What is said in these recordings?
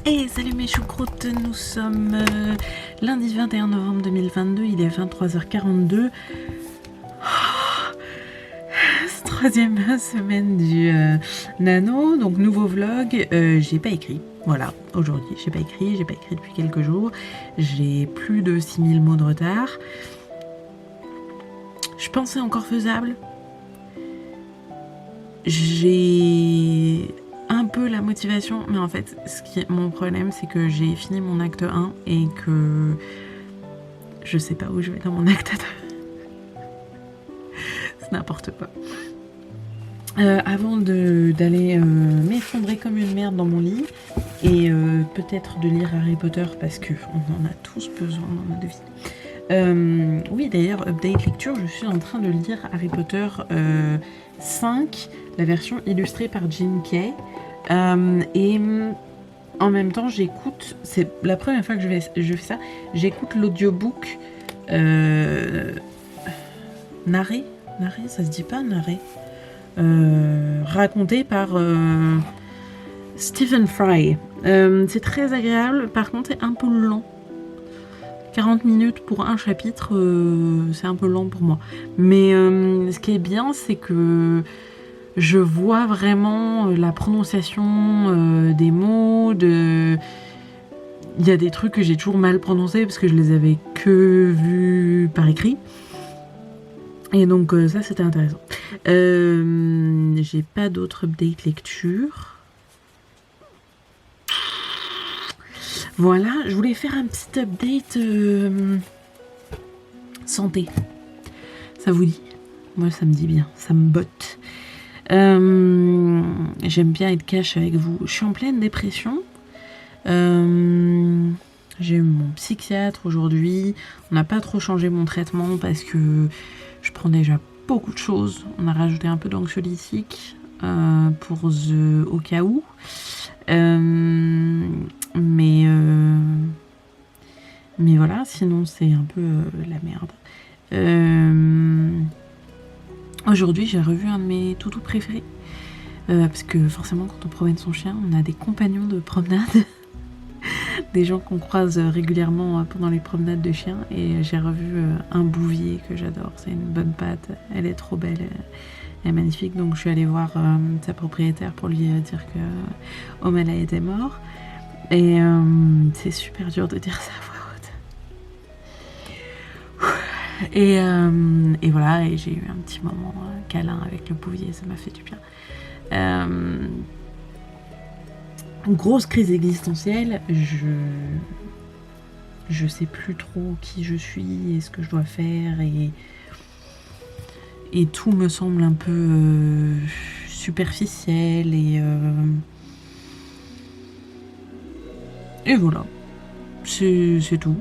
Hey, salut mes choucroutes, nous sommes lundi 21 novembre 2022, il est 23h42. C'est troisième semaine du nano, donc nouveau vlog. J'ai pas écrit, voilà, aujourd'hui j'ai pas écrit depuis quelques jours. J'ai plus de 6000 mots de retard. Je pensais encore faisable. J'ai un peu la motivation, mais en fait, mon problème, c'est que j'ai fini mon acte 1 et que je sais pas où je vais dans mon acte 2. C'est n'importe quoi. Avant d'aller m'effondrer comme une merde dans mon lit et peut-être de lire Harry Potter parce qu'on en a tous besoin dans notre vie. Oui, d'ailleurs, update lecture, je suis en train de lire Harry Potter 5, la version illustrée par Jim Kay. Et en même temps, j'écoute, c'est la première fois que je fais ça, j'écoute l'audiobook narré, ça se dit pas narré, raconté par Stephen Fry. C'est très agréable, par contre c'est un peu lent. 40 minutes pour un chapitre, c'est un peu lent pour moi. Mais ce qui est bien, c'est que je vois vraiment la prononciation des mots. Il y a des trucs que j'ai toujours mal prononcés parce que je les avais que vus par écrit. Et donc ça, c'était intéressant. J'ai pas d'autres update lecture. Voilà, je voulais faire un petit update santé. Ça vous dit? Moi, ça me dit bien, ça me botte. J'aime bien être cash avec vous. Je suis en pleine dépression. J'ai eu mon psychiatre aujourd'hui. On n'a pas trop changé mon traitement parce que je prends déjà beaucoup de choses. On a rajouté un peu d'anxiolytique au cas où. Mais voilà, sinon c'est un peu la merde. Aujourd'hui, j'ai revu un de mes toutous préférés. Parce que forcément, quand on promène son chien, on a des compagnons de promenade. Des gens qu'on croise régulièrement pendant les promenades de chiens. Et j'ai revu un bouvier que j'adore. C'est une bonne patte. Elle est trop belle. Elle est magnifique. Donc je suis allée voir sa propriétaire pour lui dire que Omala était mort. Et c'est super dur de dire ça à voix haute. Et voilà, et j'ai eu un petit moment câlin avec le bouvier, ça m'a fait du bien. Grosse crise existentielle, je sais plus trop qui je suis et ce que je dois faire, et tout me semble un peu superficiel, et voilà, c'est tout.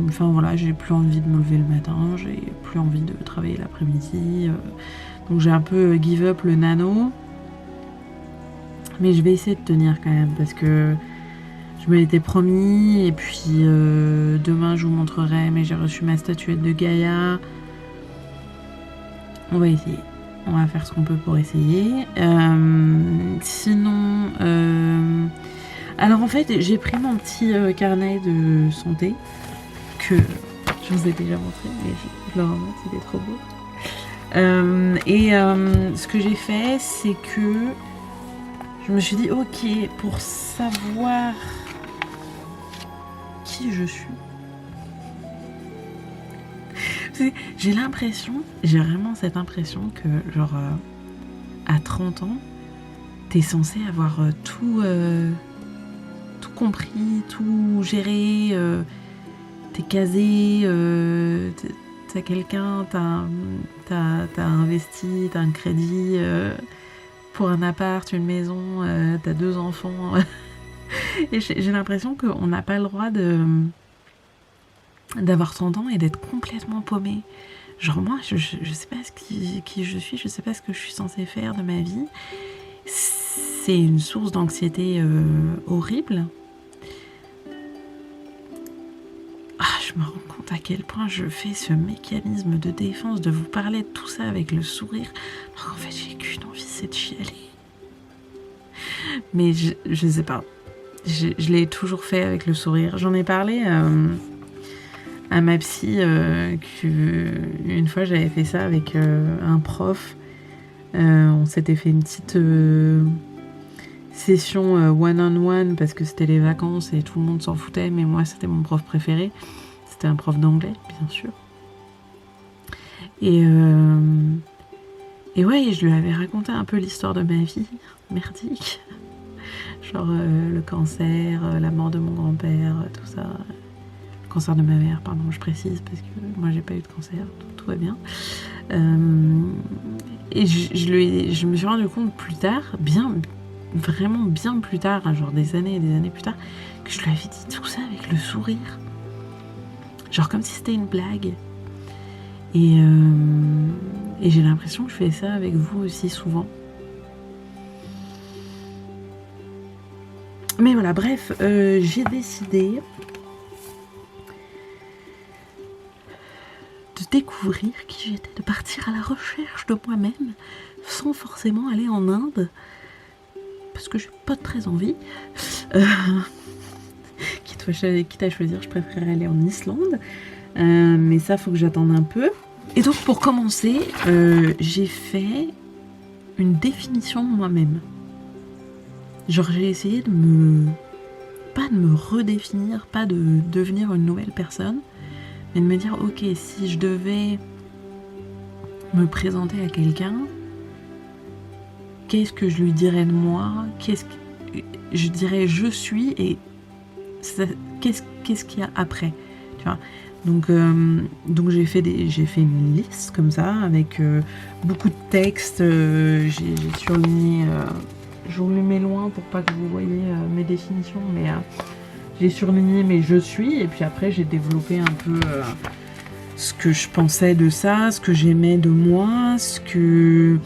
Enfin voilà, j'ai plus envie de me lever le matin, j'ai plus envie de travailler l'après-midi, donc j'ai un peu give up le nano, mais je vais essayer de tenir quand même parce que je me l'étais promis. Et puis demain je vous montrerai, mais j'ai reçu ma statuette de Gaïa. On va essayer, on va faire ce qu'on peut pour essayer. Sinon alors en fait, j'ai pris mon petit carnet de santé que je vous ai déjà montré, mais je le remonte, c'était trop beau. Ce que j'ai fait, c'est que je me suis dit, ok, pour savoir qui je suis. J'ai vraiment cette impression que genre à 30 ans, t'es censé avoir tout compris, tout géré, t'es casé, t'as quelqu'un, t'as investi, t'as un crédit pour un appart, une maison, t'as 2 enfants. Et j'ai l'impression qu'on n'a pas le droit d'avoir 30 ans et d'être complètement paumé. Genre moi, je sais pas qui je suis, je sais pas ce que je suis censée faire de ma vie. C'est une source d'anxiété horrible. Je me rends compte à quel point je fais ce mécanisme de défense de vous parler de tout ça avec le sourire, alors qu'en fait j'ai qu'une envie, c'est de chialer. Mais je sais pas. je l'ai toujours fait avec le sourire. J'en ai parlé à ma psy qu'une fois j'avais fait ça avec un prof. On s'était fait une petite session one-on-one parce que c'était les vacances et tout le monde s'en foutait, mais moi c'était mon prof préféré. C'était un prof d'anglais, bien sûr. Et ouais, je lui avais raconté un peu l'histoire de ma vie, merdique. Genre le cancer, la mort de mon grand-père, tout ça. Le cancer de ma mère, pardon, je précise, parce que moi j'ai pas eu de cancer, tout va bien. Et je me suis rendu compte plus tard, vraiment bien plus tard, hein, genre des années et des années plus tard, que je lui avais dit tout ça avec le sourire. Genre comme si c'était une blague. Et j'ai l'impression que je fais ça avec vous aussi souvent. Mais voilà, bref, j'ai décidé de découvrir qui j'étais, de partir à la recherche de moi-même, sans forcément aller en Inde, parce que j'ai pas très envie. Quitte à choisir, je préférerais aller en Islande, mais ça, faut que j'attende un peu. Et donc, pour commencer, j'ai fait une définition de moi-même. Genre, j'ai essayé pas de me redéfinir, pas de devenir une nouvelle personne, mais de me dire, ok, si je devais me présenter à quelqu'un, qu'est-ce que je lui dirais de moi? Je dirais je suis, et qu'est-ce qu'il y a après, tu vois? Donc j'ai fait une liste comme ça avec beaucoup de textes. J'ai surligné, je vous le mets loin pour pas que vous voyez mes définitions, mais j'ai surligné mes je suis, et puis après j'ai développé un peu ce que je pensais de ça, ce que j'aimais de moi, ce que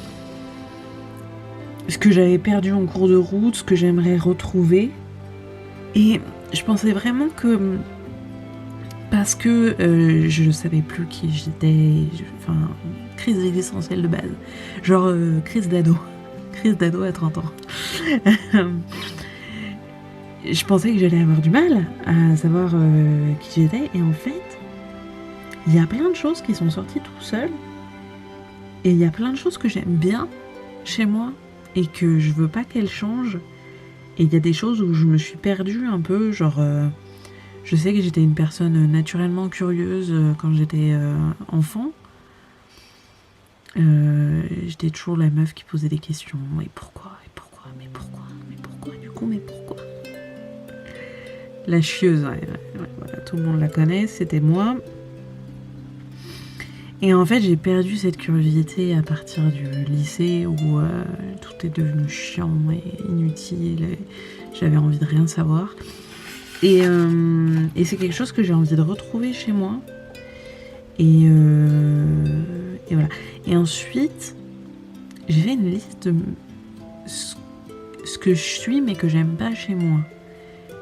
j'avais perdu en cours de route, ce que j'aimerais retrouver. Et je pensais vraiment que, parce que je ne savais plus qui j'étais, crise existentielle de base, genre crise d'ado à 30 ans. Je pensais que j'allais avoir du mal à savoir qui j'étais, et en fait, il y a plein de choses qui sont sorties tout seules, et il y a plein de choses que j'aime bien chez moi, et que je veux pas qu'elles changent, et il y a des choses où je me suis perdue un peu, genre... je sais que j'étais une personne naturellement curieuse quand j'étais enfant. J'étais toujours la meuf qui posait des questions. Et pourquoi? Du coup, mais pourquoi? La chieuse, ouais, voilà, tout le monde la connaît, c'était moi. Et en fait, j'ai perdu cette curiosité à partir du lycée où tout est devenu chiant et inutile. Et j'avais envie de rien savoir. Et c'est quelque chose que j'ai envie de retrouver chez moi. Et voilà. Et ensuite, j'ai fait une liste de ce que je suis, mais que j'aime pas chez moi.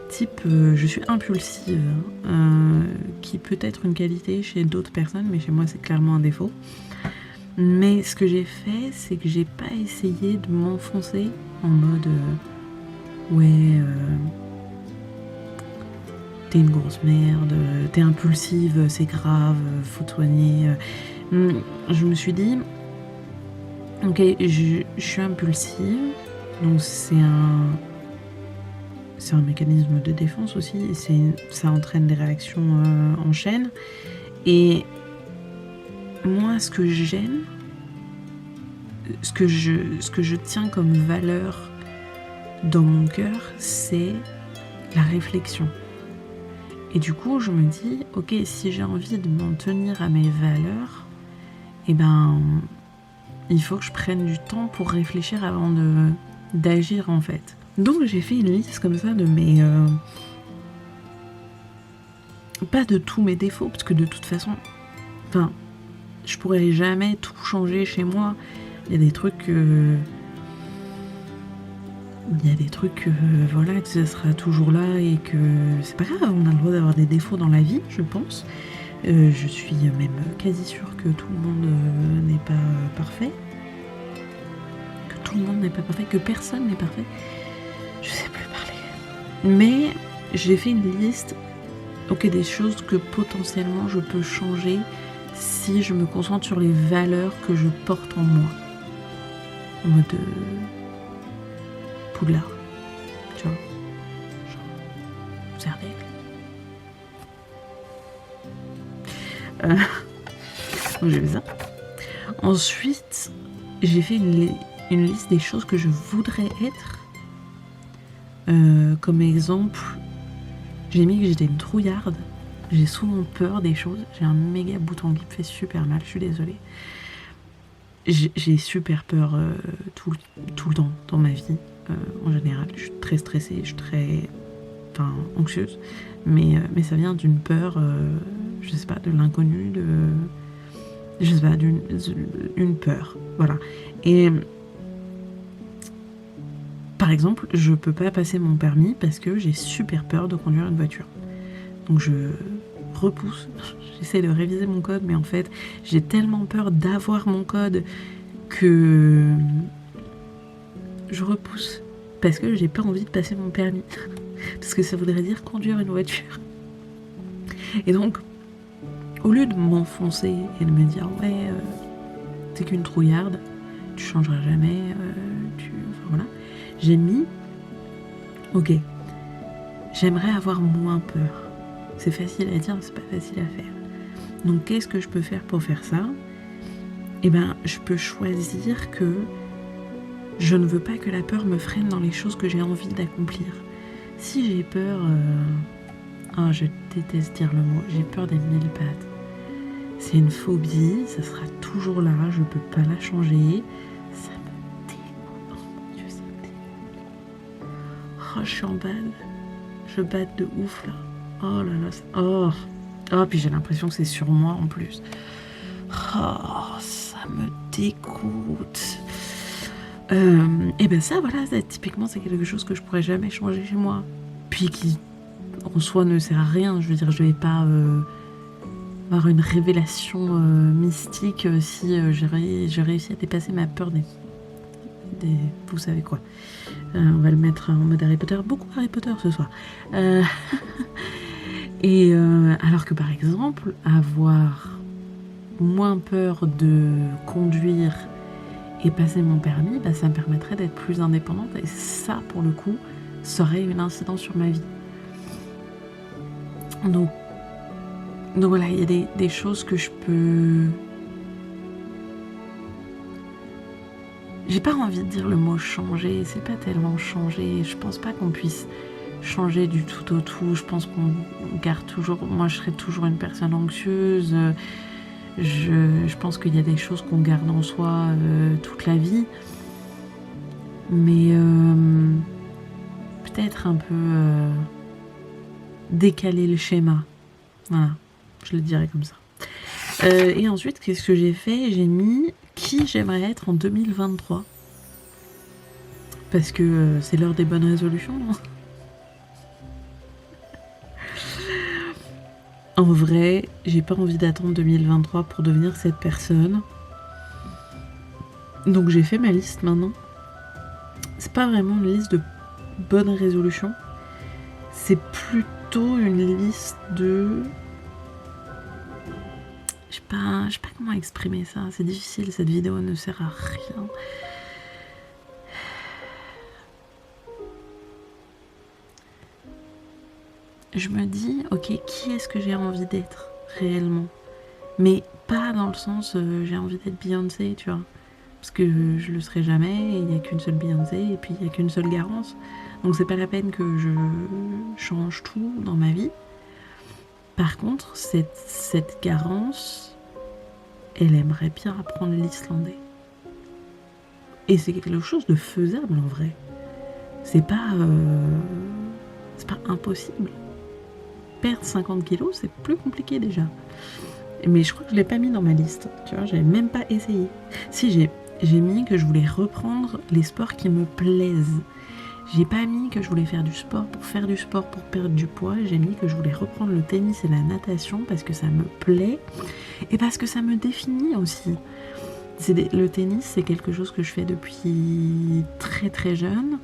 Type, je suis impulsive, qui peut être une qualité chez d'autres personnes, mais chez moi, c'est clairement un défaut. Mais ce que j'ai fait, c'est que j'ai pas essayé de m'enfoncer en mode t'es une grosse merde, t'es impulsive, c'est grave, faut te soigner. Je me suis dit, ok, je suis impulsive, donc c'est un mécanisme de défense aussi, ça entraîne des réactions en chaîne. Et moi, ce que j'aime, ce que je tiens comme valeur dans mon cœur, c'est la réflexion. Et du coup, je me dis, ok, si j'ai envie de m'en tenir à mes valeurs, il faut que je prenne du temps pour réfléchir avant d'agir, en fait. Donc j'ai fait une liste comme ça de mes... pas de tous mes défauts, parce que de toute façon, je pourrais jamais tout changer chez moi. Il y a des trucs... voilà, que ça sera toujours là et que c'est pas grave, on a le droit d'avoir des défauts dans la vie, je pense. Je suis même quasi sûre que tout le monde n'est pas parfait. Que tout le monde n'est pas parfait, que personne n'est parfait. Je sais plus parler. Mais j'ai fait une liste, ok, des choses que potentiellement je peux changer si je me concentre sur les valeurs que je porte en moi. En mode Poudlard, tu vois, genre Zerdek. Donc j'ai fait ça. Ensuite, j'ai fait une liste des choses que je voudrais être. Comme exemple, j'ai mis que j'étais une trouillarde. J'ai souvent peur des choses. J'ai un méga bouton qui me fait super mal, je suis désolée. J'ai super peur tout le temps dans ma vie. En général, je suis très stressée, je suis très anxieuse. Mais ça vient d'une peur, je sais pas, de l'inconnu, je sais pas, d'une peur. Voilà. Et par exemple, je peux pas passer mon permis parce que j'ai super peur de conduire une voiture. Donc je repousse, j'essaie de réviser mon code, mais en fait, j'ai tellement peur d'avoir mon code que je repousse parce que j'ai pas envie de passer mon permis. Parce que ça voudrait dire conduire une voiture. Et donc, au lieu de m'enfoncer et de me dire ouais, t'es qu'une trouillarde, tu changeras jamais, voilà, j'ai mis ok, j'aimerais avoir moins peur. C'est facile à dire, c'est pas facile à faire. Donc qu'est-ce que je peux faire pour faire ça? Eh ben, je peux choisir que je ne veux pas que la peur me freine dans les choses que j'ai envie d'accomplir. Si j'ai peur, je déteste dire le mot, j'ai peur des 1000 pattes. C'est une phobie, ça sera toujours là, je peux pas la changer. Ça me dégoûte, oh mon Dieu, ça me dégoûte. Oh, je suis en balle, je batte de ouf là. Oh là là, oh, puis j'ai l'impression que c'est sur moi en plus. Oh, ça me dégoûte. Et ben ça, voilà, typiquement, c'est quelque chose que je pourrais jamais changer chez moi. Puis qui, en soi, ne sert à rien. Je veux dire, je vais pas avoir une révélation mystique si j'ai réussi à dépasser ma peur des vous savez quoi. On va le mettre en mode Harry Potter. Beaucoup Harry Potter ce soir. Et alors que par exemple, avoir moins peur de conduire et passer mon permis, bah, ça me permettrait d'être plus indépendante. Et ça, pour le coup, ça aurait une incidence sur ma vie. Donc voilà, il y a des choses que je peux... J'ai pas envie de dire le mot changer, c'est pas tellement changer. Je pense pas qu'on puisse changer du tout au tout. Je pense qu'on garde toujours... Moi, je serais toujours une personne anxieuse. Je pense qu'il y a des choses qu'on garde en soi toute la vie. Mais peut-être un peu décaler le schéma. Voilà, je le dirais comme ça. Et ensuite, qu'est-ce que j'ai fait? J'ai mis qui j'aimerais être en 2023. Parce que c'est l'heure des bonnes résolutions, non? En vrai, j'ai pas envie d'attendre 2023 pour devenir cette personne. Donc j'ai fait ma liste maintenant. C'est pas vraiment une liste de bonnes résolutions. C'est plutôt une liste de... Je sais pas comment exprimer ça. C'est difficile, cette vidéo ne sert à rien. Je me dis, ok, qui est-ce que j'ai envie d'être réellement? Mais pas dans le sens, j'ai envie d'être Beyoncé, tu vois. Parce que je le serai jamais, et il n'y a qu'une seule Beyoncé, et puis il n'y a qu'une seule Garance. Donc c'est pas la peine que je change tout dans ma vie. Par contre, cette Garance, elle aimerait bien apprendre l'islandais. Et c'est quelque chose de faisable en vrai. C'est pas impossible. Perdre 50 kilos, c'est plus compliqué déjà. Mais je crois que je l'ai pas mis dans ma liste. Tu vois, j'avais même pas essayé. Si, j'ai mis que je voulais reprendre les sports qui me plaisent. J'ai pas mis que je voulais faire du sport pour faire du sport pour perdre du poids. J'ai mis que je voulais reprendre le tennis et la natation parce que ça me plaît et parce que ça me définit aussi. Le tennis, c'est quelque chose que je fais depuis très très jeune.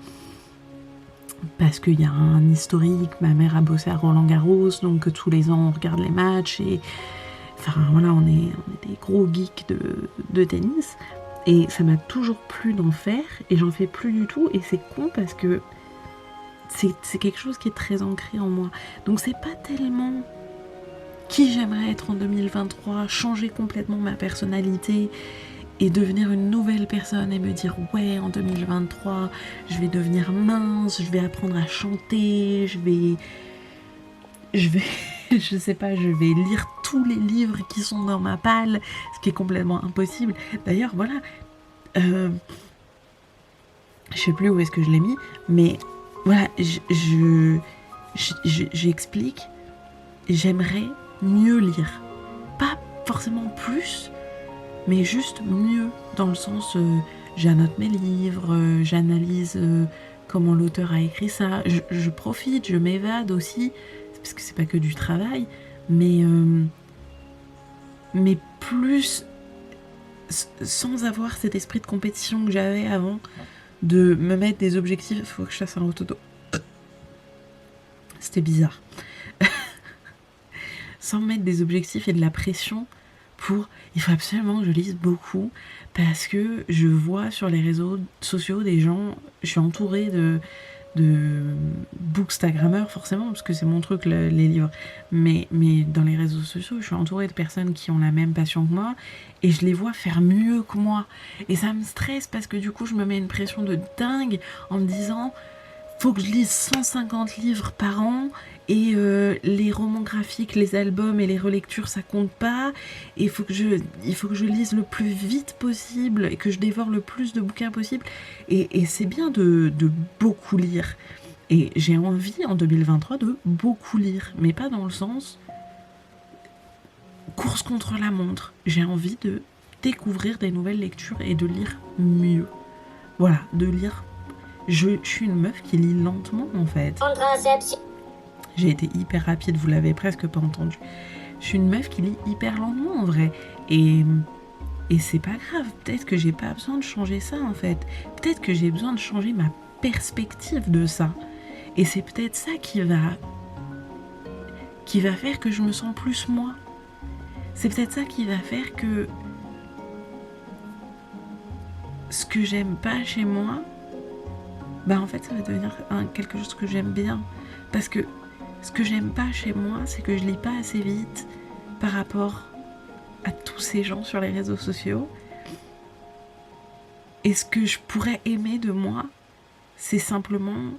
parce qu'il y a un historique, ma mère a bossé à Roland-Garros, donc tous les ans on regarde les matchs, et enfin voilà, on est des gros geeks de tennis, et ça m'a toujours plu d'en faire, et j'en fais plus du tout, et c'est con parce que c'est quelque chose qui est très ancré en moi. Donc c'est pas tellement qui j'aimerais être en 2023, changer complètement ma personnalité et devenir une nouvelle personne et me dire ouais, en 2023 je vais devenir mince, je vais apprendre à chanter, je vais je sais pas, je vais lire tous les livres qui sont dans ma palle, ce qui est complètement impossible. D'ailleurs voilà, je sais plus où est-ce que je l'ai mis, mais voilà, j'explique, j'aimerais mieux lire, pas forcément plus, mais juste mieux, dans le sens, j'annote mes livres, j'analyse comment l'auteur a écrit ça, je profite, je m'évade aussi, parce que c'est pas que du travail, mais plus sans avoir cet esprit de compétition que j'avais avant, de me mettre des objectifs. Il faut que je fasse un rototo. C'était bizarre. Sans mettre des objectifs et de la pression pour... Il faut absolument que je lise beaucoup, parce que je vois sur les réseaux sociaux des gens... Je suis entourée de bookstagrammeurs, forcément, parce que c'est mon truc, les livres. Mais dans les réseaux sociaux, je suis entourée de personnes qui ont la même passion que moi, et je les vois faire mieux que moi. Et ça me stresse, parce que du coup, je me mets une pression de dingue en me disant... Faut que je lise 150 livres par an, et les romans graphiques, les albums et les relectures, ça compte pas. Et il faut que je lise le plus vite possible et que je dévore le plus de bouquins possible. Et c'est bien de beaucoup lire. Et j'ai envie en 2023 de beaucoup lire, mais pas dans le sens course contre la montre. J'ai envie de découvrir des nouvelles lectures et de lire mieux. Voilà, de lire. Je suis une meuf qui lit lentement en fait. J'ai été hyper rapide, vous l'avez presque pas entendu. Je suis une meuf qui lit hyper lentement en vrai. Et c'est pas grave, peut-être que j'ai pas besoin de changer ça en fait. Peut-être que j'ai besoin de changer ma perspective de ça. Et c'est peut-être ça qui va faire que je me sens plus moi. C'est peut-être ça qui va faire que ce que j'aime pas chez moi, bah en fait ça va devenir quelque chose que j'aime bien. Parce que ce que j'aime pas chez moi, c'est que je lis pas assez vite par rapport à tous ces gens sur les réseaux sociaux. Et ce que je pourrais aimer de moi, c'est simplement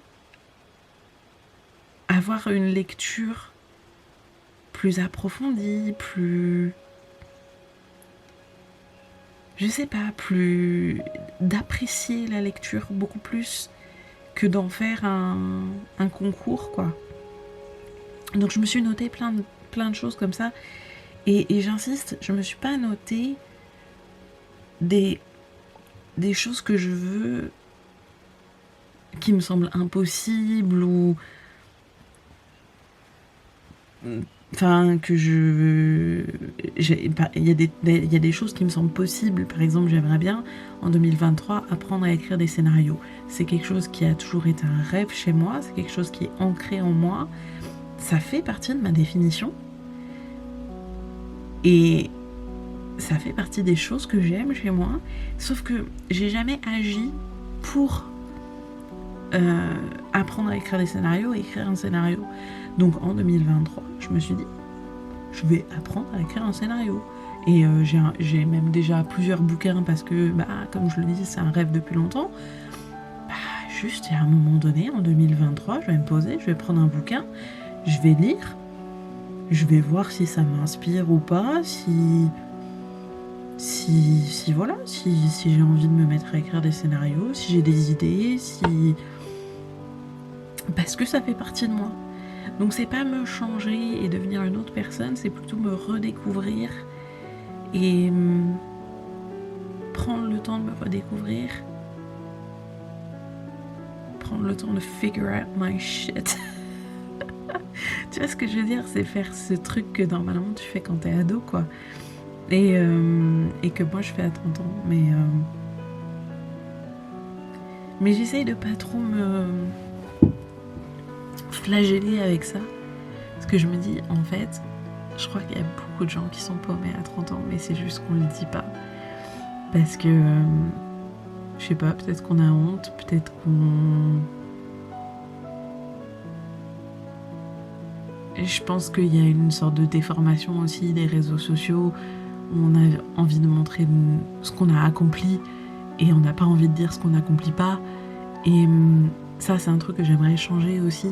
avoir une lecture plus approfondie, plus... Je sais pas, plus... d'apprécier la lecture beaucoup plus que d'en faire un concours, quoi. Donc je me suis noté plein de choses comme ça. Et j'insiste, je me suis pas noté des choses que je veux qui me semblent impossibles ou... Enfin, que je... Il y a des choses qui me semblent possibles. Par exemple, j'aimerais bien, en 2023, apprendre à écrire des scénarios. C'est quelque chose qui a toujours été un rêve chez moi, c'est quelque chose qui est ancré en moi. Ça fait partie de ma définition. Et ça fait partie des choses que j'aime chez moi. Sauf que j'ai jamais agi pour apprendre à écrire des scénarios et écrire un scénario. Donc en 2023, je me suis dit, je vais apprendre à écrire un scénario. Et j'ai même déjà plusieurs bouquins parce que, comme je le dis, c'est un rêve depuis longtemps. Juste, à un moment donné, en 2023, je vais me poser, je vais prendre un bouquin, je vais lire, je vais voir si ça m'inspire ou pas, si voilà, si j'ai envie de me mettre à écrire des scénarios, si j'ai des idées, parce que ça fait partie de moi. Donc c'est pas me changer et devenir une autre personne, c'est plutôt me redécouvrir et prendre le temps de me redécouvrir, prendre le temps de figure out my shit. Tu vois ce que je veux dire, c'est faire ce truc que normalement tu fais quand t'es ado, quoi. Et que moi je fais à 30 ans, mais j'essaye de pas trop flagellée avec ça. Parce que je me dis, en fait, je crois qu'il y a beaucoup de gens qui sont paumés à 30 ans, mais c'est juste qu'on le dit pas. Parce que, je sais pas, peut-être qu'on a honte, peut-être qu'on... Je pense qu'il y a une sorte de déformation aussi des réseaux sociaux, où on a envie de montrer ce qu'on a accompli, et on n'a pas envie de dire ce qu'on n'accomplit pas. Et ça, c'est un truc que j'aimerais changer aussi.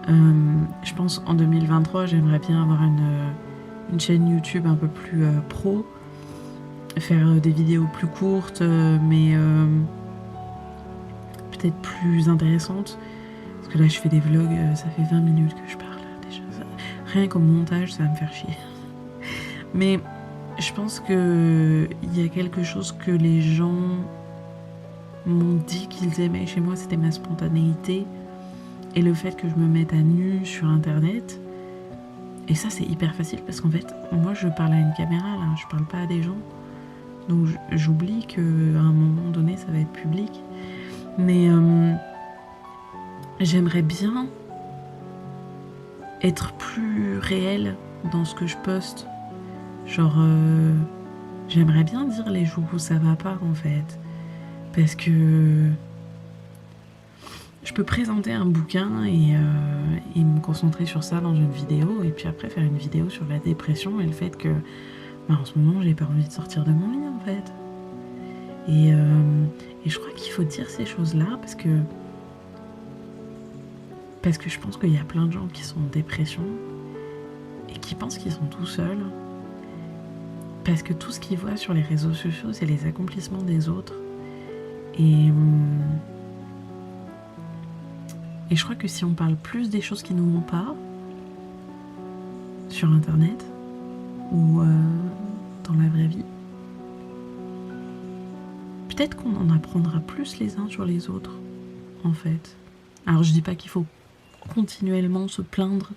Je pense en 2023, j'aimerais bien avoir une chaîne YouTube un peu plus pro, faire des vidéos plus courtes, mais peut-être plus intéressantes. Parce que là, je fais des vlogs, ça fait 20 minutes que je parle déjà. Rien qu'au montage, ça va me faire chier. Mais je pense qu'il y a quelque chose que les gens m'ont dit qu'ils aimaient chez moi, c'était ma spontanéité et le fait que je me mette à nu sur internet. Et ça, c'est hyper facile parce qu'en fait, moi, je parle à une caméra là, je parle pas à des gens. Donc j'oublie qu'à un moment donné, ça va être public. Mais j'aimerais bien être plus réelle dans ce que je poste. Genre, j'aimerais bien dire les jours où ça va pas en fait. Parce que je peux présenter un bouquin et me concentrer sur ça dans une vidéo, et puis après faire une vidéo sur la dépression et le fait que en ce moment j'ai pas envie de sortir de mon lit en fait. Et je crois qu'il faut dire ces choses-là parce que je pense qu'il y a plein de gens qui sont en dépression et qui pensent qu'ils sont tout seuls. Parce que tout ce qu'ils voient sur les réseaux sociaux, c'est les accomplissements des autres. Et je crois que si on parle plus des choses qui nous vont pas, sur internet, ou dans la vraie vie, peut-être qu'on en apprendra plus les uns sur les autres, en fait. Alors je dis pas qu'il faut continuellement se plaindre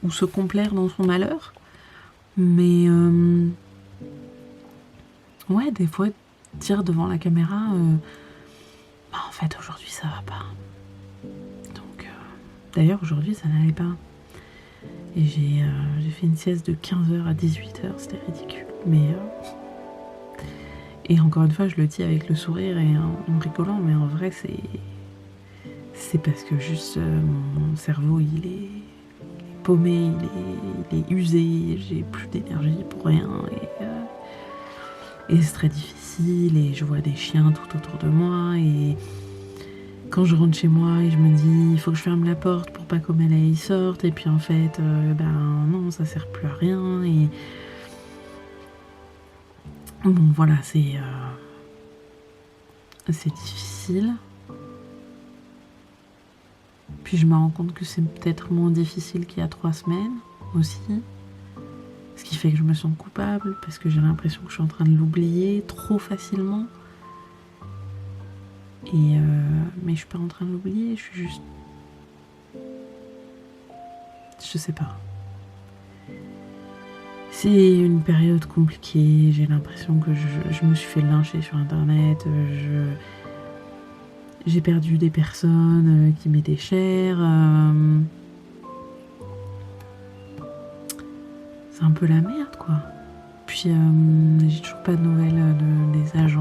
ou se complaire dans son malheur, mais ouais, des fois dire devant la caméra en fait aujourd'hui ça va pas. Donc d'ailleurs aujourd'hui ça n'allait pas. Et j'ai fait une sieste de 15h à 18h, c'était ridicule. Mais et encore une fois je le dis avec le sourire et en rigolant, mais en vrai c'est parce que juste mon cerveau il est paumé, il est usé, j'ai plus d'énergie pour rien et c'est très difficile et je vois des chiens tout autour de moi et quand je rentre chez moi et je me dis il faut que je ferme la porte pour pas qu'Oméla y sorte et puis en fait non ça sert plus à rien et bon voilà c'est difficile. Puis je me rends compte que c'est peut-être moins difficile qu'il y a 3 semaines aussi. Ce qui fait que je me sens coupable parce que j'ai l'impression que je suis en train de l'oublier trop facilement. Et mais je suis pas en train de l'oublier, je suis juste... Je sais pas. C'est une période compliquée, j'ai l'impression que je me suis fait lyncher sur internet, j'ai perdu des personnes qui m'étaient chères. C'est un peu la merde, quoi. Puis j'ai toujours pas de nouvelles des agents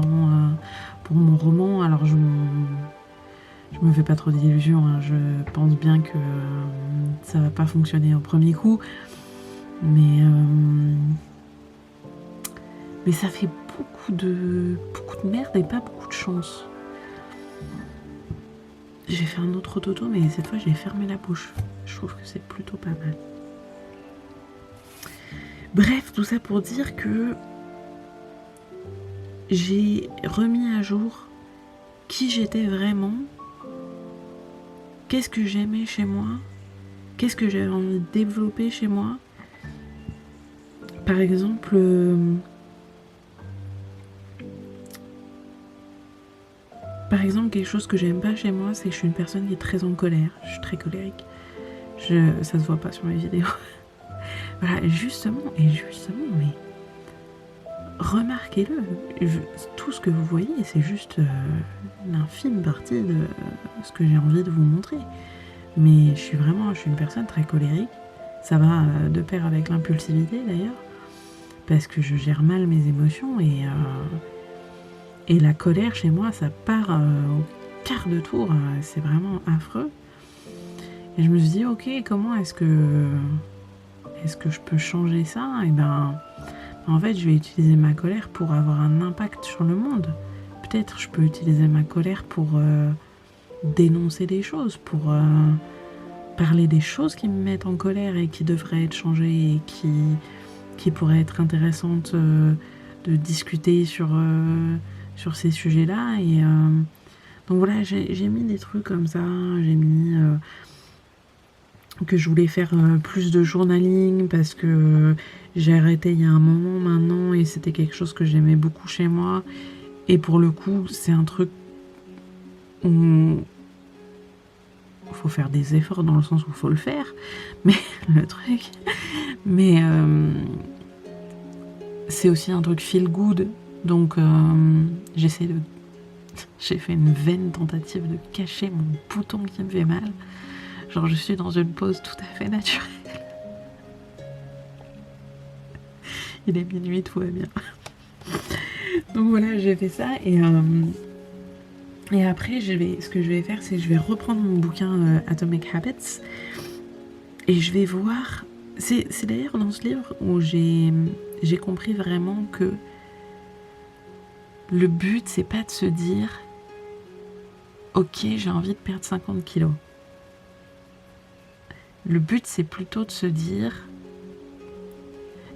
pour mon roman. Alors je me fais pas trop d'illusions. Hein. Je pense bien que ça va pas fonctionner au premier coup. Mais ça fait beaucoup de merde et pas beaucoup de chance. J'ai fait un autre toto, mais cette fois j'ai fermé la bouche. Je trouve que c'est plutôt pas mal. Bref, tout ça pour dire que j'ai remis à jour qui j'étais vraiment, qu'est-ce que j'aimais chez moi, qu'est-ce que j'avais envie de développer chez moi. Par exemple, quelque chose que j'aime pas chez moi, c'est que je suis une personne qui est très en colère. Je suis très colérique. Ça se voit pas sur mes vidéos. Voilà, justement, mais remarquez-le, tout ce que vous voyez, c'est juste l'infime partie de ce que j'ai envie de vous montrer. Mais je suis une personne très colérique. Ça va de pair avec l'impulsivité d'ailleurs, parce que je gère mal mes émotions et la colère chez moi, ça part au quart de tour. C'est vraiment affreux. Et je me suis dit, ok, comment est-ce que je peux changer ça? Et ben, en fait, je vais utiliser ma colère pour avoir un impact sur le monde. Peut-être je peux utiliser ma colère pour dénoncer des choses, pour parler des choses qui me mettent en colère et qui devraient être changées et qui pourraient être intéressantes de discuter sur ces sujets-là. Et donc voilà, j'ai mis des trucs comme ça, j'ai mis que je voulais faire plus de journaling parce que j'ai arrêté il y a un moment maintenant et c'était quelque chose que j'aimais beaucoup chez moi. Et pour le coup, c'est un truc où il faut faire des efforts dans le sens où il faut le faire, mais c'est aussi un truc feel good, donc j'ai fait une vaine tentative de cacher mon bouton qui me fait mal. Genre je suis dans une pose tout à fait naturelle. Il est minuit, tout va bien. Donc voilà, j'ai fait ça et après ce que je vais faire, c'est que je vais reprendre mon bouquin Atomic Habits et je vais voir. C'est d'ailleurs dans ce livre où j'ai compris vraiment que le but, c'est pas de se dire ok, j'ai envie de perdre 50 kilos. Le but, c'est plutôt de se dire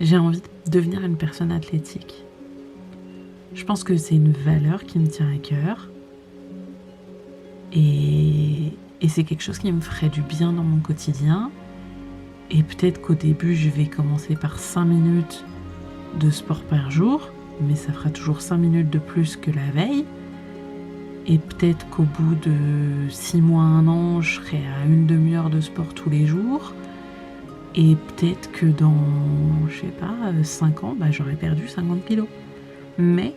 j'ai envie de devenir une personne athlétique. Je pense que c'est une valeur qui me tient à cœur et c'est quelque chose qui me ferait du bien dans mon quotidien. Et peut-être qu'au début, je vais commencer par 5 minutes de sport par jour, mais ça fera toujours 5 minutes de plus que la veille. Et peut-être qu'au bout de 6 mois, 1 an, je serai à une demi-heure de sport tous les jours. Et peut-être que dans, 5 ans, j'aurai perdu 50 kilos. Mais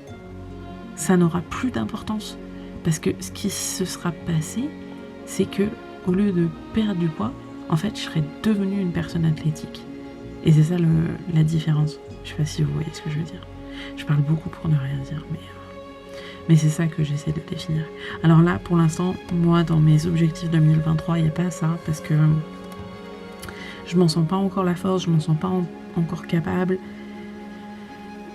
ça n'aura plus d'importance. Parce que ce qui se sera passé, c'est que au lieu de perdre du poids, en fait, je serais devenue une personne athlétique. Et c'est ça la différence. Je sais pas si vous voyez ce que je veux dire. Je parle beaucoup pour ne rien dire, mais c'est ça que j'essaie de définir. Alors là, pour l'instant, moi, dans mes objectifs 2023, il n'y a pas ça, parce que je m'en sens pas encore la force, je m'en sens pas encore capable.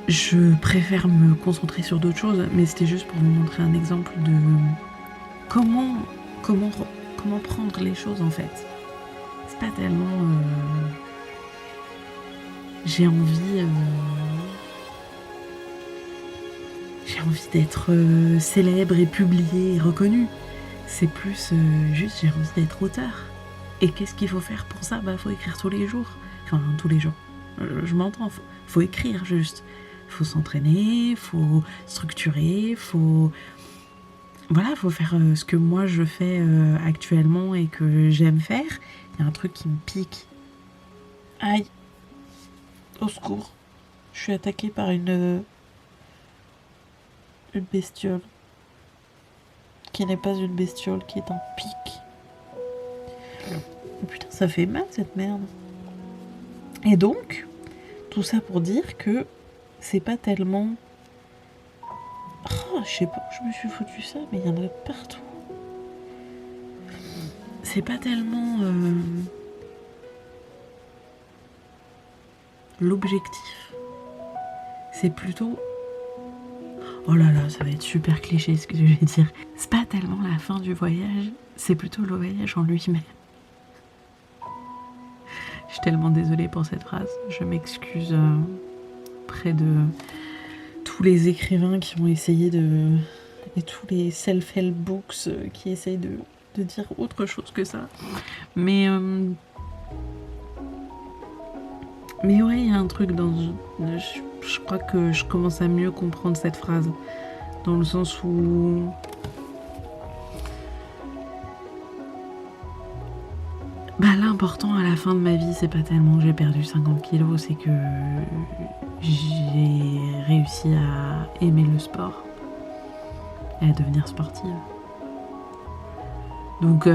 Je préfère me concentrer sur d'autres choses, mais c'était juste pour vous montrer un exemple de comment prendre les choses en fait. C'est pas tellement j'ai envie d'être célèbre et publié et reconnu. C'est plus juste j'ai envie d'être auteur. Et qu'est-ce qu'il faut faire pour ça? Faut écrire tous les jours. Enfin, tous les jours. Je m'entends, faut écrire juste. Faut s'entraîner, faut structurer, faut faire ce que moi je fais actuellement et que j'aime faire. Il y a un truc qui me pique. Aïe! Au secours. Je suis attaquée par une bestiole. Qui n'est pas une bestiole, qui est un pic. Oh putain, ça fait mal cette merde. Et donc, tout ça pour dire que c'est pas tellement... Oh, je sais pas où je me suis foutu ça, mais il y en a partout. C'est pas tellement l'objectif. C'est plutôt... Oh là là, ça va être super cliché ce que je vais dire. C'est pas tellement la fin du voyage, c'est plutôt le voyage en lui-même. Je suis tellement désolée pour cette phrase. Je m'excuse près de tous les écrivains qui ont essayé et tous les self-help books qui essayent de dire autre chose que ça. Mais ouais, il y a un truc dans... Je crois que je commence à mieux comprendre cette phrase. Dans le sens où... l'important à la fin de ma vie, c'est pas tellement que j'ai perdu 50 kilos, c'est que j'ai réussi à aimer le sport et à devenir sportive. Donc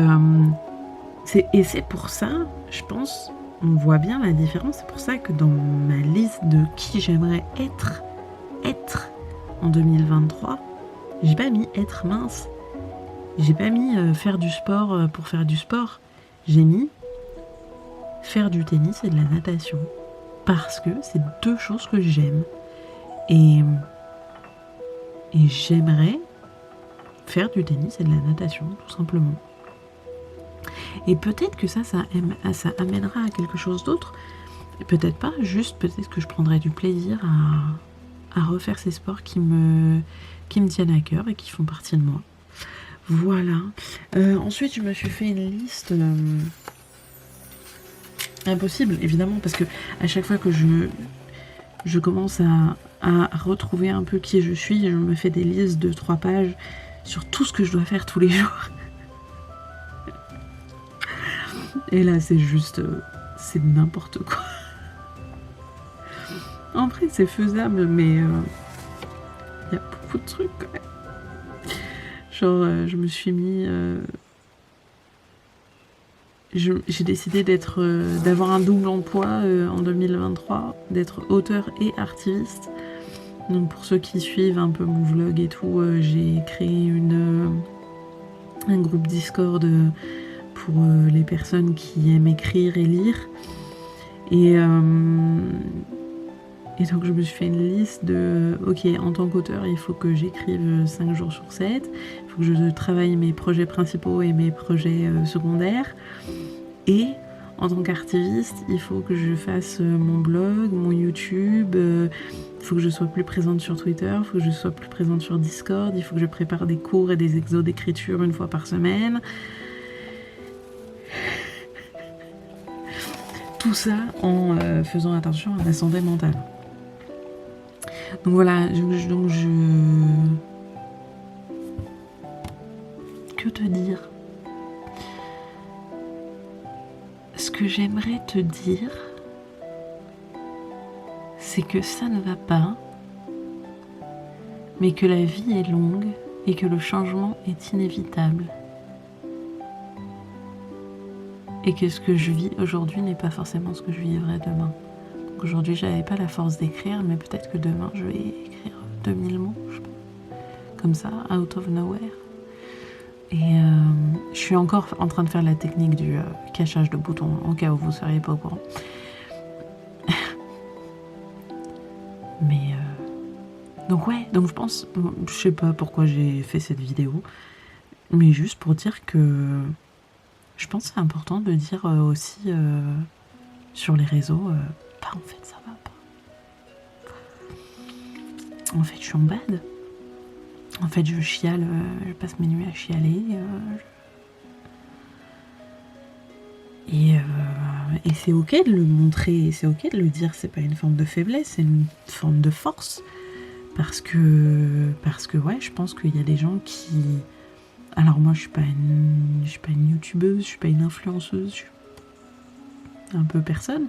Et c'est pour ça, je pense, on voit bien la différence. C'est pour ça que dans ma liste de qui j'aimerais être en 2023, j'ai pas mis être mince. J'ai pas mis faire du sport pour faire du sport. J'ai mis faire du tennis et de la natation. Parce que c'est deux choses que j'aime. Et j'aimerais faire du tennis et de la natation, tout simplement. Et peut-être que ça amènera à quelque chose d'autre. Et peut-être pas, juste peut-être que je prendrai du plaisir à refaire ces sports qui me tiennent à cœur et qui font partie de moi. Voilà. Ensuite, je me suis fait une liste impossible, évidemment, parce que à chaque fois que je commence à retrouver un peu qui je suis, je me fais des listes de 3 pages sur tout ce que je dois faire tous les jours. Et là, c'est juste... c'est n'importe quoi. En vrai, c'est faisable, mais... y a beaucoup de trucs, quand même. Genre, je me suis mis... j'ai décidé d'avoir un double emploi en 2023, d'être auteur et artiviste. Donc pour ceux qui suivent un peu mon vlog et tout, j'ai créé un groupe Discord pour les personnes qui aiment écrire et lire. Et donc je me suis fait une liste de ok, en tant qu'auteur, il faut que j'écrive 5 jours sur 7, il faut que je travaille mes projets principaux et mes projets secondaires. Et en tant qu'artiviste, il faut que je fasse mon blog, mon YouTube, il faut que je sois plus présente sur Twitter, il faut que je sois plus présente sur Discord, il faut que je prépare des cours et des exos d'écriture 1 fois par semaine. Tout ça en faisant attention à ma santé mentale. Donc voilà, que te dire ? Ce que j'aimerais te dire, c'est que ça ne va pas, mais que la vie est longue et que le changement est inévitable. Et que ce que je vis aujourd'hui n'est pas forcément ce que je vivrai demain. Donc aujourd'hui, j'avais pas la force d'écrire, mais peut-être que demain, je vais écrire 2000 mots, je sais pas. Comme ça, out of nowhere. Et je suis encore en train de faire la technique du cachage de boutons, en cas où vous ne seriez pas au courant. Mais donc ouais, donc je pense, je sais pas pourquoi j'ai fait cette vidéo, mais juste pour dire que je pense que c'est important de dire aussi sur les réseaux, bah en fait ça va pas. En fait je suis en bad. En fait je chiale, je passe mes nuits à chialer. Et c'est ok de le montrer, c'est ok de le dire, c'est pas une forme de faiblesse, c'est une forme de force. Parce que ouais, je pense qu'il y a des gens qui... Alors moi je suis pas une youtubeuse, je suis pas une influenceuse, je suis un peu personne.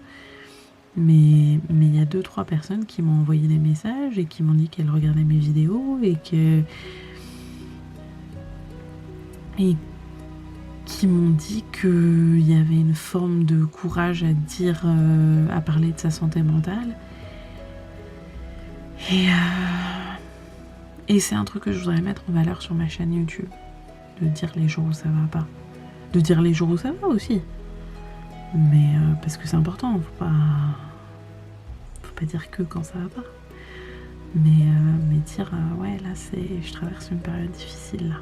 Mais il y a 2-3 personnes qui m'ont envoyé des messages et qui m'ont dit qu'elles regardaient mes vidéos et qui m'ont dit qu'il y avait une forme de courage à dire, à parler de sa santé mentale. Et c'est un truc que je voudrais mettre en valeur sur ma chaîne YouTube. De dire les jours où ça va pas. De dire les jours où ça va aussi. Mais parce que c'est important, faut pas dire que quand ça va pas. Mais dire ouais là je traverse une période difficile là.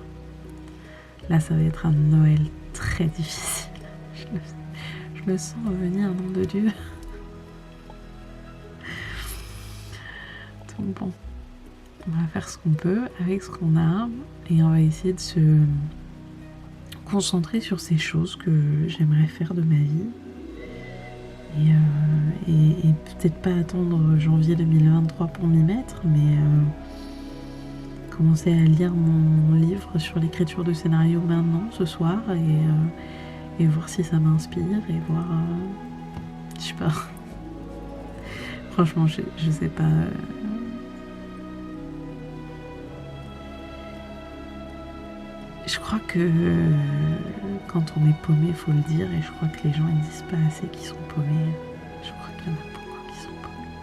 Là ça va être un Noël très difficile. Je le sens revenir, nom de Dieu. Donc bon, on va faire ce qu'on peut avec ce qu'on a et on va essayer de se concentrer sur ces choses que j'aimerais faire de ma vie. Et peut-être pas attendre janvier 2023 pour m'y mettre, mais commencer à lire mon livre sur l'écriture de scénario maintenant, ce soir, et voir si ça m'inspire, et voir... je sais pas. Franchement, je sais pas... je crois crois que quand on est paumé, faut le dire, et je crois que les gens ils disent pas assez qu'ils sont paumés. Je crois qu'il y en a beaucoup qui sont paumés.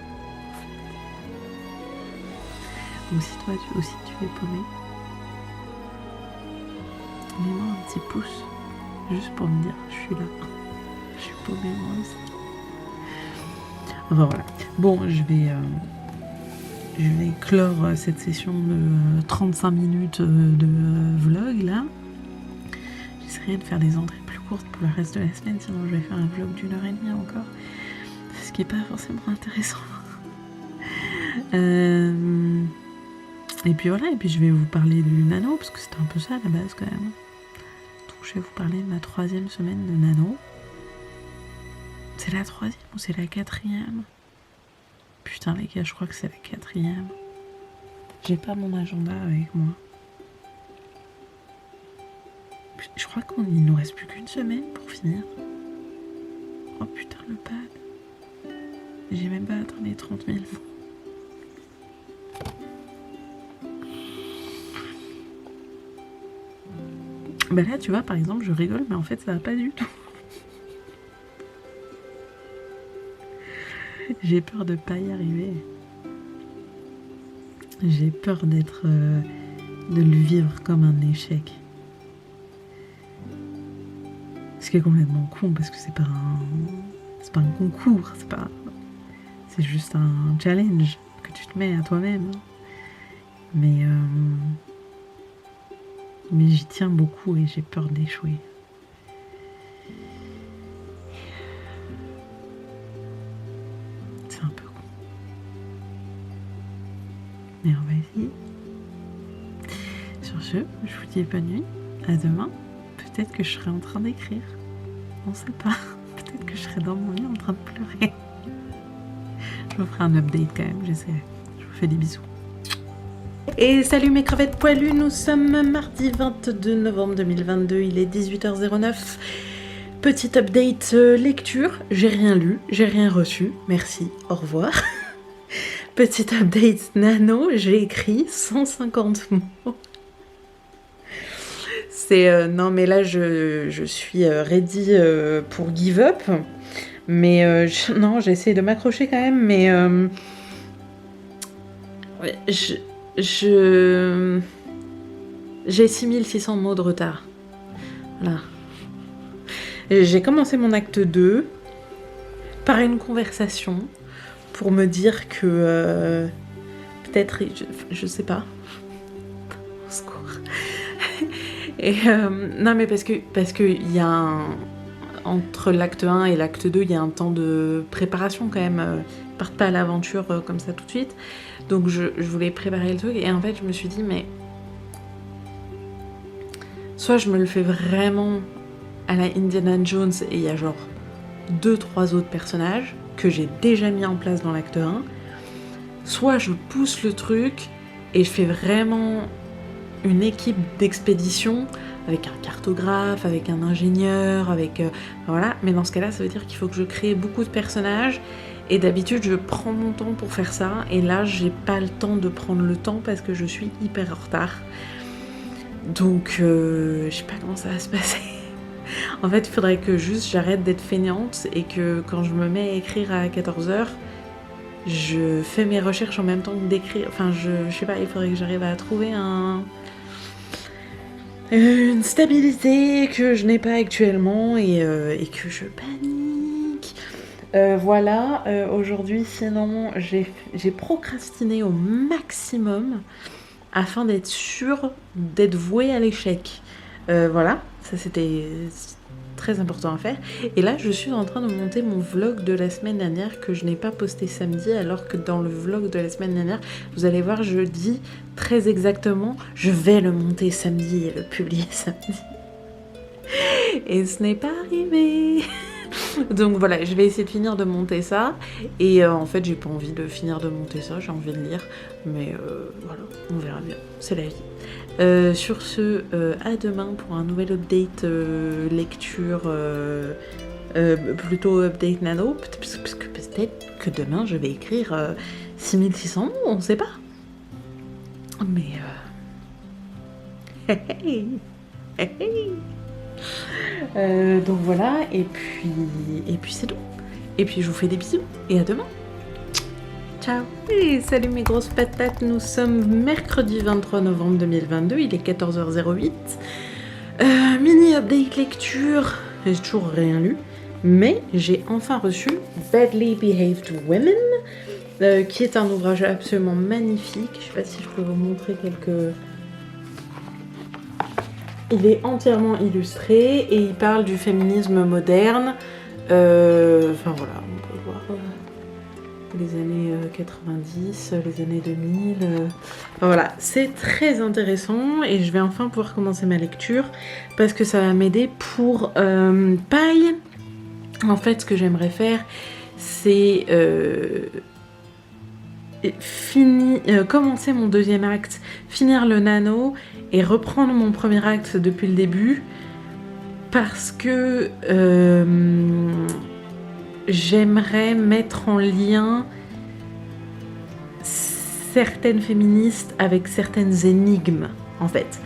Donc si toi aussi tu es paumé, mets-moi un petit pouce, juste pour me dire je suis là. Je suis paumée moi aussi. Enfin voilà. Bon, je vais clore cette session de 35 minutes de vlog là. J'essaierai de faire des entrées plus courtes pour le reste de la semaine, sinon je vais faire un vlog d'1h30 encore. Ce qui n'est pas forcément intéressant. Et puis voilà, et puis je vais vous parler du nano, parce que c'était un peu ça à la base quand même. Donc je vais vous parler de ma 3e semaine de nano. C'est la 3e ou c'est la 4e? Putain les gars, je crois que c'est la 4e. J'ai pas mon agenda avec moi. Je crois qu'il nous reste plus qu'une semaine pour finir. Oh putain le pad. J'ai même pas atteint les 30 000 mots. Bah là tu vois par exemple je rigole mais en fait ça va pas du tout. J'ai peur de pas y arriver. J'ai peur d'être de le vivre comme un échec. Ce qui est complètement con parce que c'est pas un concours, c'est juste un challenge que tu te mets à toi-même. Mais j'y tiens beaucoup et j'ai peur d'échouer. C'est un peu con. Mais on va essayer. Sur ce, je vous dis bonne nuit. À demain. Peut-être que je serai en train d'écrire. On sait pas. Peut-être que je serai dans mon lit en train de pleurer. Je vous ferai un update quand même, j'essaierai. Je vous fais des bisous. Et salut mes crevettes poilues, nous sommes mardi 22 novembre 2022, il est 18h09. Petit update lecture, j'ai rien lu, j'ai rien reçu, merci, au revoir. Petit update nano, j'ai écrit 150 mots. Non mais là je suis ready pour give up, mais non j'essaie de m'accrocher quand même, mais j'ai 6600 mots de retard. Voilà. J'ai commencé mon acte 2 par une conversation pour me dire que peut-être, je sais pas. Au secours. Et non mais parce que il y a entre l'acte 1 et l'acte 2, il y a un temps de préparation quand même. Ils partent pas à l'aventure comme ça tout de suite. Donc je voulais préparer le truc et en fait je me suis dit mais soit je me le fais vraiment à la Indiana Jones et il y a genre 2-3 autres personnages que j'ai déjà mis en place dans l'acte 1, soit je pousse le truc et je fais vraiment une équipe d'expédition avec un cartographe, avec un ingénieur, avec voilà, mais dans ce cas-là ça veut dire qu'il faut que je crée beaucoup de personnages et d'habitude je prends mon temps pour faire ça et là j'ai pas le temps de prendre le temps parce que je suis hyper en retard, donc je sais pas comment ça va se passer. En fait il faudrait que juste j'arrête d'être fainéante et que quand je me mets à écrire à 14h je fais mes recherches en même temps que d'écrire, enfin je sais pas, il faudrait que j'arrive à trouver une stabilité que je n'ai pas actuellement et que je panique. Voilà, aujourd'hui sinon j'ai procrastiné au maximum afin d'être sûre d'être vouée à l'échec. Voilà, ça c'était très important à faire. Et là je suis en train de monter mon vlog de la semaine dernière que je n'ai pas posté samedi, alors que dans le vlog de la semaine dernière, vous allez voir, je dis très exactement, je vais le monter samedi et le publier samedi. Et ce n'est pas arrivé. Donc voilà, je vais essayer de finir de monter ça. Et en fait, j'ai pas envie de finir de monter ça, j'ai envie de lire. Mais voilà, on verra bien. C'est la vie. Sur ce, à demain pour un nouvel update lecture, plutôt update nano. Parce que peut-être que demain, je vais écrire 6600 mots, on sait pas. Mais... Hey. Donc voilà, et puis c'est tout. Et puis je vous fais des bisous, et à demain. Ciao. Et salut mes grosses patates, nous sommes mercredi 23 novembre 2022, il est 14h08. Mini update lecture, j'ai toujours rien lu, mais j'ai enfin reçu Badly Behaved Women, qui est un ouvrage absolument magnifique. Je sais pas si je peux vous montrer quelques... Il est entièrement illustré et il parle du féminisme moderne. Enfin voilà, on peut voir les années 90, les années 2000. Enfin voilà, c'est très intéressant et je vais enfin pouvoir commencer ma lecture parce que ça va m'aider pour paille. En fait, ce que j'aimerais faire, c'est commencer mon deuxième acte, finir le nano et reprendre mon premier acte depuis le début parce que j'aimerais mettre en lien certaines féministes avec certaines énigmes en fait.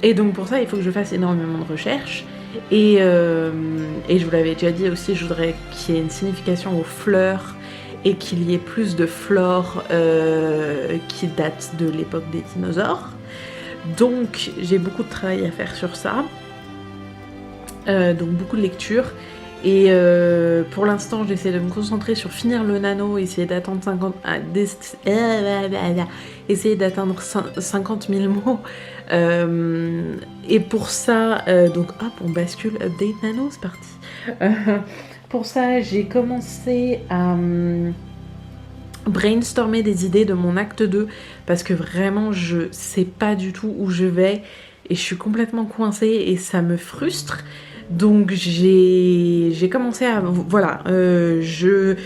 Et donc pour ça il faut que je fasse énormément de recherches et je vous l'avais déjà dit aussi, je voudrais qu'il y ait une signification aux fleurs et qu'il y ait plus de flore qui datent de l'époque des dinosaures. Donc j'ai beaucoup de travail à faire sur ça, donc beaucoup de lecture. Et pour l'instant j'essaie de me concentrer sur finir le nano, essayer d'atteindre 50 000 mots. Et pour ça, donc hop, on bascule, update nano, c'est parti. Pour ça, j'ai commencé à brainstormer des idées de mon acte 2 parce que vraiment je sais pas du tout où je vais et je suis complètement coincée et ça me frustre. Donc j'ai commencé à... Voilà, je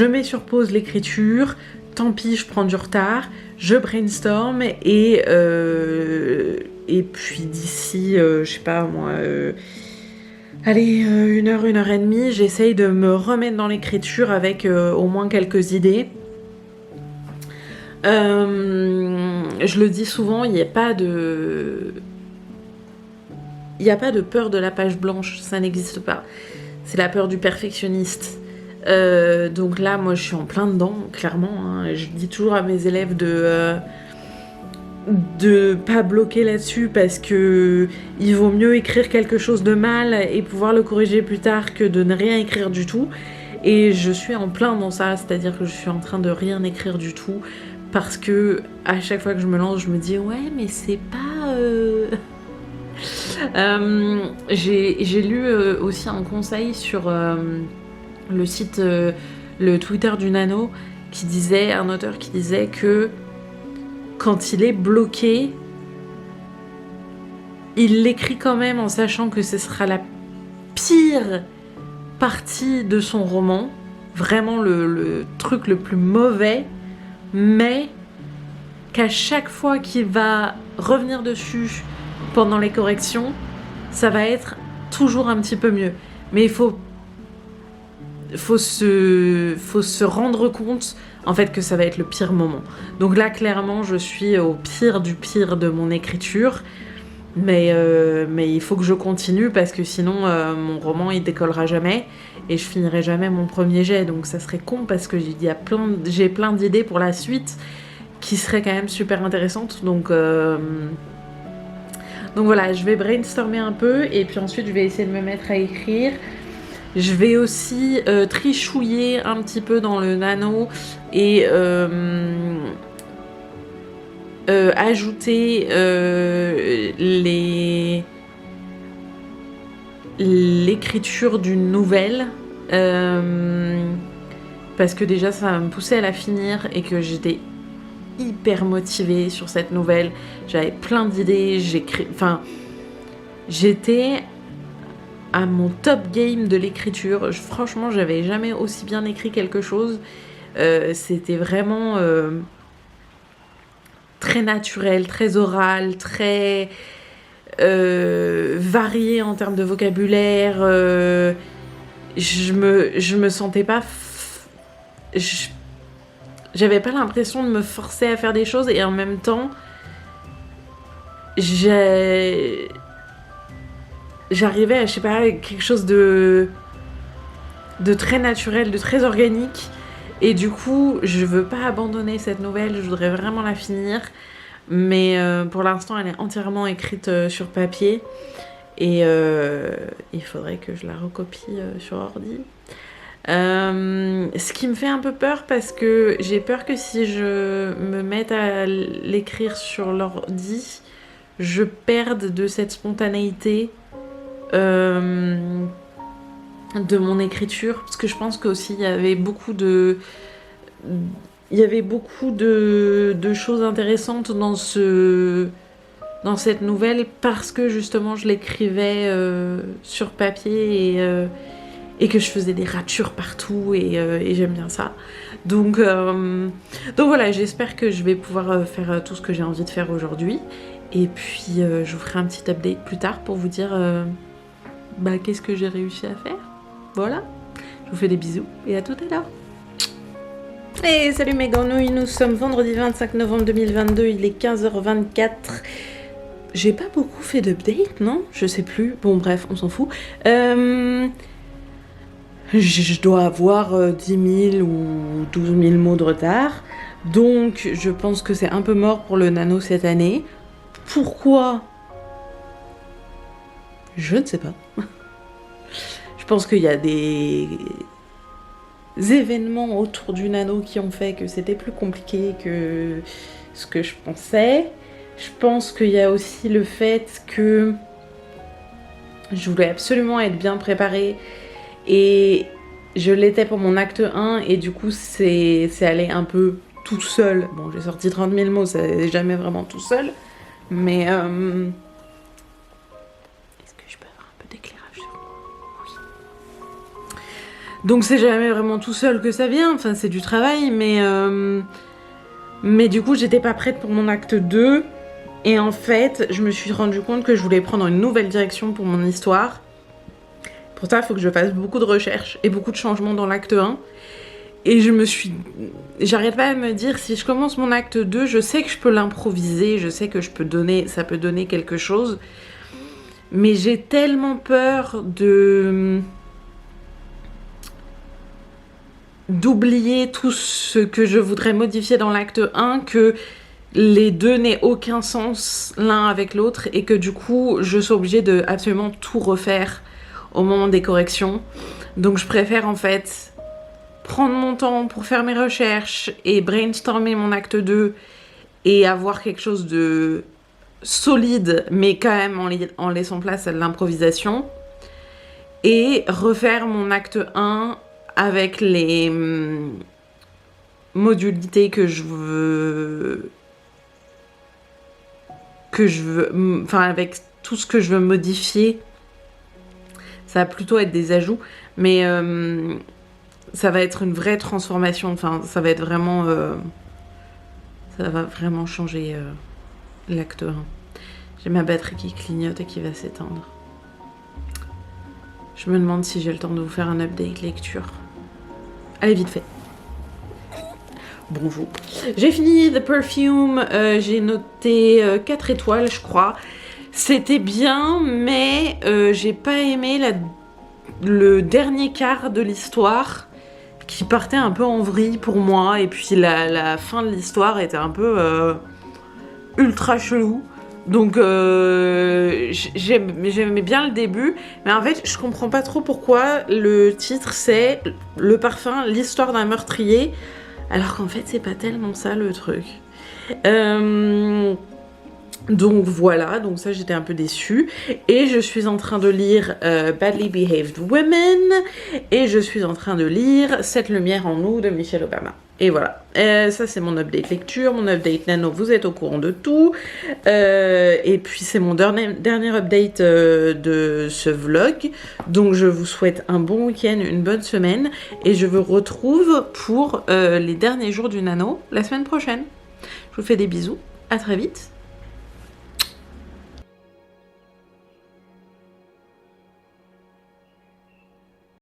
mets sur pause l'écriture, tant pis, je prends du retard, je brainstorm et puis d'ici, je sais pas moi... Allez, 1 heure et demie, j'essaye de me remettre dans l'écriture avec au moins quelques idées. Je le dis souvent, il n'y a pas de peur de la page blanche, ça n'existe pas. C'est la peur du perfectionniste. Donc là, moi, je suis en plein dedans, clairement. Hein. Je dis toujours à mes élèves de pas bloquer là-dessus parce que il vaut mieux écrire quelque chose de mal et pouvoir le corriger plus tard que de ne rien écrire du tout. Et je suis en plein dans ça, c'est-à-dire que je suis en train de rien écrire du tout parce que à chaque fois que je me lance, je me dis ouais, mais c'est pas... J'ai lu aussi un conseil sur le site, le Twitter du Nano, qui disait, un auteur qui disait que quand il est bloqué, il l'écrit quand même en sachant que ce sera la pire partie de son roman, vraiment le truc le plus mauvais, mais qu'à chaque fois qu'il va revenir dessus pendant les corrections, ça va être toujours un petit peu mieux. Mais il faut se rendre compte en fait que ça va être le pire moment. Donc là clairement je suis au pire du pire de mon écriture, mais il faut que je continue parce que sinon mon roman il décollera jamais et je finirai jamais mon premier jet. Donc ça serait con parce que j'ai plein d'idées pour la suite qui seraient quand même super intéressantes. Donc voilà, je vais brainstormer un peu et puis ensuite je vais essayer de me mettre à écrire. Je vais aussi trichouiller un petit peu dans le nano et ajouter l'écriture d'une nouvelle parce que déjà ça va me pousser à la finir et que j'étais hyper motivée sur cette nouvelle. J'avais plein d'idées, j'étais à mon top game de l'écriture. Franchement, j'avais jamais aussi bien écrit quelque chose. C'était vraiment très naturel, très oral, très varié en termes de vocabulaire. Je me sentais pas... J'avais pas l'impression de me forcer à faire des choses et en même temps, j'arrivais à, je sais pas, quelque chose de très naturel, de très organique. Et du coup, je veux pas abandonner cette nouvelle, je voudrais vraiment la finir. Mais pour l'instant, elle est entièrement écrite sur papier. Et il faudrait que je la recopie sur ordi. Ce qui me fait un peu peur parce que j'ai peur que si je me mette à l'écrire sur l'ordi, je perde de cette spontanéité de mon écriture, parce que je pense qu'aussi il y avait beaucoup de choses intéressantes dans cette nouvelle parce que justement je l'écrivais sur papier et que je faisais des ratures partout et j'aime bien ça. Donc voilà, j'espère que je vais pouvoir faire tout ce que j'ai envie de faire aujourd'hui. Et puis je vous ferai un petit update plus tard pour vous dire qu'est-ce que j'ai réussi à faire. Voilà, je vous fais des bisous et à tout à l'heure. Et salut mes grenouilles, nous sommes vendredi 25 novembre 2022, il est 15h24. J'ai pas beaucoup fait d'update, non? Je sais plus. Bon bref, on s'en fout. Je dois avoir 10 000 ou 12 000 mots de retard. Donc je pense que c'est un peu mort pour le nano cette année. Pourquoi? Je ne sais pas. Je pense qu'il y a des événements autour du nano qui ont fait que c'était plus compliqué que ce que je pensais. Je pense qu'il y a aussi le fait que je voulais absolument être bien préparée et je l'étais pour mon acte 1 et du coup c'est allé un peu tout seul. Bon, j'ai sorti 30 000 mots, ça n'est jamais vraiment tout seul, mais est-ce que je peux avoir un peu d'éclairage sur moi? Oui. Donc c'est jamais vraiment tout seul que ça vient, enfin c'est du travail, mais du coup j'étais pas prête pour mon acte 2. Et en fait, je me suis rendu compte que je voulais prendre une nouvelle direction pour mon histoire. Pour ça, il faut que je fasse beaucoup de recherches et beaucoup de changements dans l'acte 1. Et j'arrête pas de me dire, si je commence mon acte 2, je sais que je peux l'improviser, je sais que ça peut donner quelque chose. Mais j'ai tellement peur d'oublier tout ce que je voudrais modifier dans l'acte 1 que les deux n'aient aucun sens l'un avec l'autre et que du coup je suis obligée de absolument tout refaire au moment des corrections. Donc je préfère en fait prendre mon temps pour faire mes recherches et brainstormer mon acte 2 et avoir quelque chose de solide mais quand même en laissant place à l'improvisation, et refaire mon acte 1 avec les modulités que je veux, enfin avec tout ce que je veux modifier. Ça va plutôt être des ajouts, mais ça va être une vraie transformation, enfin ça va être vraiment ça va vraiment changer l'acte 1. J'ai ma batterie qui clignote et qui va s'éteindre. Je me demande si j'ai le temps de vous faire un update lecture. Allez, vite fait. Bonjour. J'ai fini The Perfume, j'ai noté 4 étoiles je crois. C'était bien, mais j'ai pas aimé le dernier quart de l'histoire qui partait un peu en vrille pour moi, et puis la fin de l'histoire était un peu ultra chelou. Donc j'aimais bien le début, mais en fait je comprends pas trop pourquoi le titre c'est Le Parfum, l'histoire d'un meurtrier, alors qu'en fait c'est pas tellement ça le truc. Donc voilà, donc ça j'étais un peu déçue. Et je suis en train de lire Badly Behaved Women, et je suis en train de lire Cette lumière en nous de Michelle Obama. Et voilà, ça c'est mon update lecture, mon update nano, vous êtes au courant de tout. Et puis c'est mon dernier update de ce vlog. Donc je vous souhaite un bon week-end, une bonne semaine, et je vous retrouve pour les derniers jours du nano la semaine prochaine. Je vous fais des bisous, à très vite.